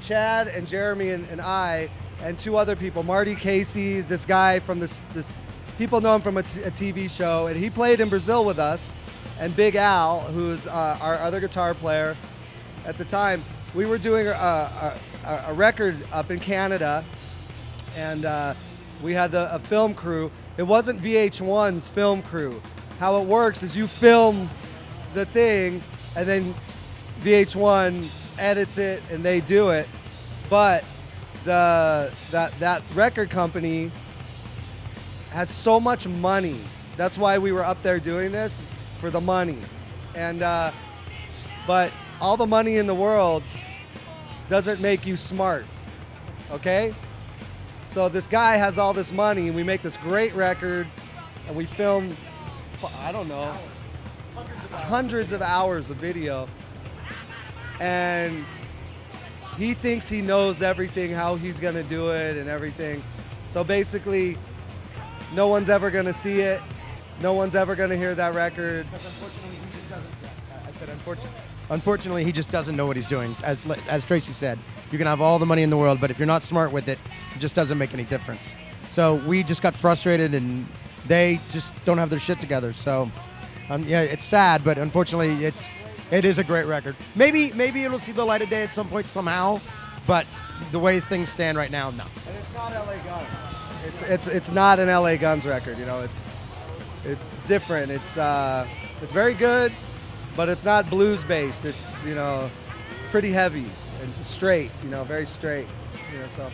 Chad and Jeremy and I and two other people, Marty Casey, this guy from this people know him from a TV show, and he played in Brazil with us, and Big Al, who's our other guitar player. At the time, we were doing a record up in Canada, and we had a film crew. It wasn't VH1's film crew. How it works is you film the thing, and then VH1 edits it and they do it, but that record company has so much money. That's why we were up there doing this, for the money. And but all the money in the world doesn't make you smart, okay? So this guy has all this money, and we make this great record, and we film, I don't know, hundreds of hours of video. And he thinks he knows everything, how he's gonna do it and everything. So basically, no one's ever gonna see it. No one's ever gonna hear that record. Because unfortunately, he just doesn't. I said unfortunately, he just doesn't know what he's doing. As Tracy said, you can have all the money in the world, but if you're not smart with it, it just doesn't make any difference. So we just got frustrated, and they just don't have their shit together. So yeah, it's sad, but unfortunately, it is a great record. Maybe it'll see the light of day at some point somehow, but the way things stand right now, no. And it's not LA Guns. It's not an LA Guns record. You know, it's different. It's very good, but it's not blues based. It's it's pretty heavy. It's straight. Very straight. So.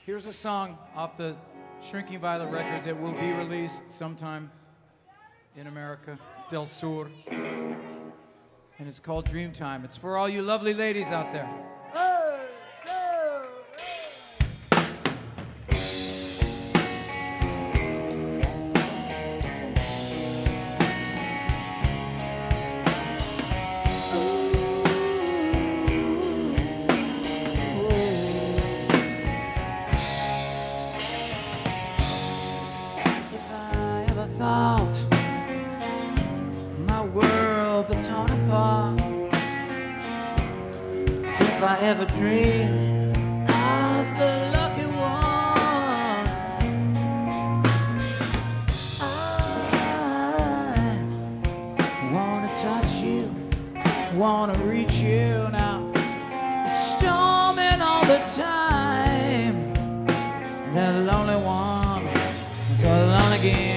Here's a song off the Shrinking Violet record that will be released sometime in America, Del Sur. And it's called Dreamtime. It's for all you lovely ladies out there. If I ever thought my world would torn apart, if I ever dreamed I was the lucky one, I wanna touch you, wanna reach you now. It's storming all the time. The lonely one is alone again.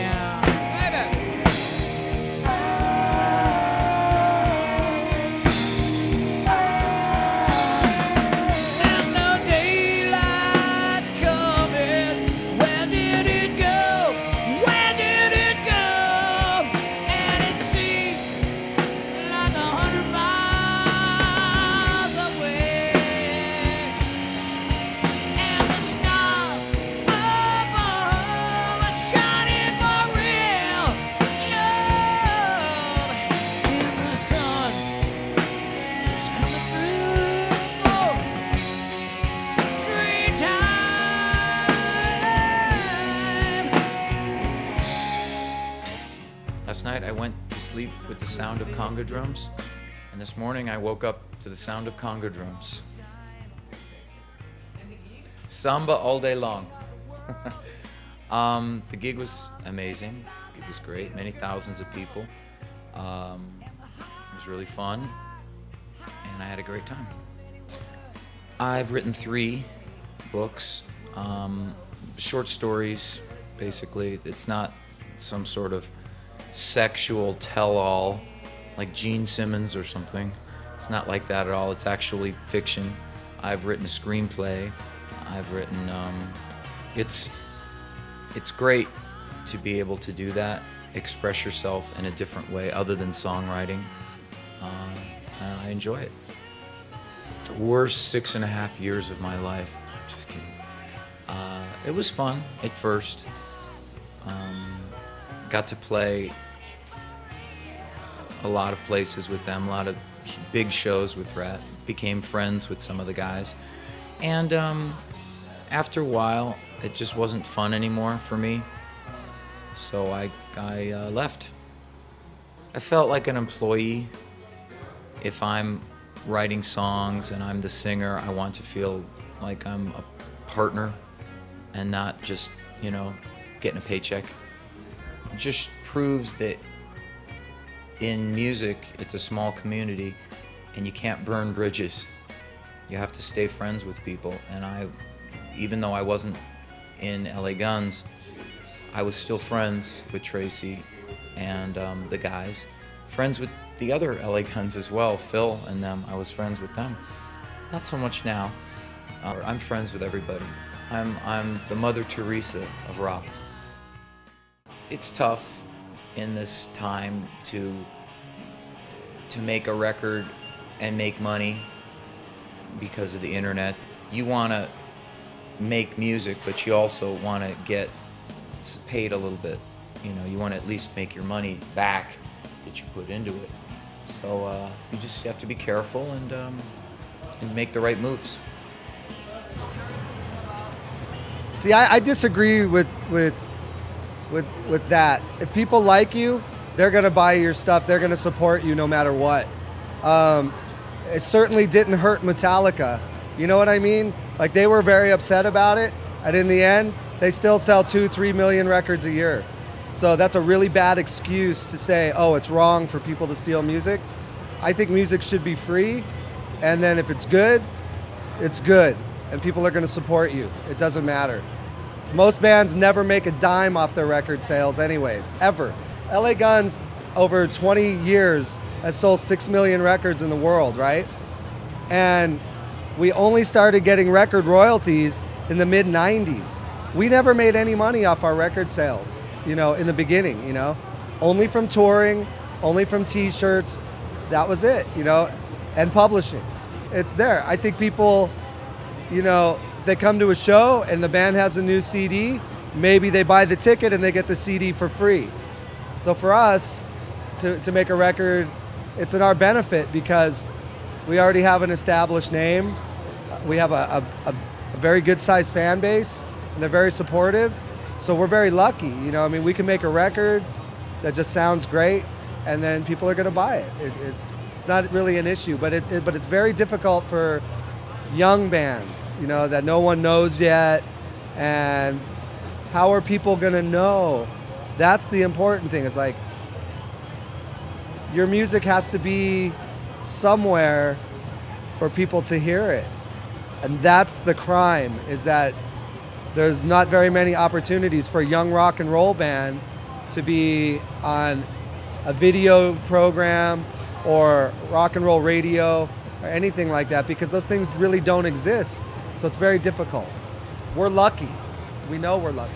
Last night I went to sleep with the sound of conga drums, and this morning I woke up to the sound of conga drums. Samba all day long. The gig was amazing. The gig was great. Many thousands of people. It was really fun, and I had a great time. I've written 3 books, short stories, basically. It's not some sort of sexual tell-all like Gene Simmons or something. It's not like that at all. It's actually fiction. I've written a screenplay. I've written, it's great to be able to do that, express yourself in a different way other than songwriting. And I enjoy it. The worst 6.5 years of my life. I'm just kidding. It was fun at first. Got to play a lot of places with them, a lot of big shows with Rat. Became friends with some of the guys. And After a while, it just wasn't fun anymore for me. So I left. I felt like an employee. If I'm writing songs and I'm the singer, I want to feel like I'm a partner and not just, getting a paycheck. It just proves that in music, it's a small community and you can't burn bridges. You have to stay friends with people. And even though I wasn't in LA Guns, I was still friends with Tracy and the guys. Friends with the other LA Guns as well, Phil and them. I was friends with them. Not so much now. I'm friends with everybody. I'm the Mother Teresa of rock. It's tough in this time to make a record and make money because of the internet. You want to make music, but you also want to get paid a little bit. You want to at least make your money back that you put into it. So you just have to be careful and make the right moves. See, I disagree with that. If people like you, they're gonna buy your stuff. They're gonna support you no matter what. It certainly didn't hurt Metallica. You know what I mean? Like, they were very upset about it, and in the end, they still sell 2-3 million records a year. So that's a really bad excuse to say, oh, it's wrong for people to steal music. I think music should be free, and then if it's good, and people are gonna support you. It doesn't matter. Most bands never make a dime off their record sales anyways, ever. LA Guns, over 20 years, has sold 6 million records in the world, right? And we only started getting record royalties in the mid-90s. We never made any money off our record sales, in the beginning, Only from touring, only from t-shirts, that was it, and publishing. It's there. I think people, they come to a show and the band has a new CD, maybe they buy the ticket and they get the CD for free. So for us to make a record, it's in our benefit because we already have an established name. We have a very good sized fan base and they're very supportive. So we're very lucky, we can make a record that just sounds great and then people are gonna buy it. It's not really an issue, but it's very difficult for young bands, that no one knows yet, and how are people gonna know? That's the important thing. It's like, your music has to be somewhere for people to hear it. And that's the crime, is that there's not very many opportunities for a young rock and roll band to be on a video program or rock and roll radio or anything like that, because those things really don't exist. So it's very difficult. We're lucky. We know we're lucky.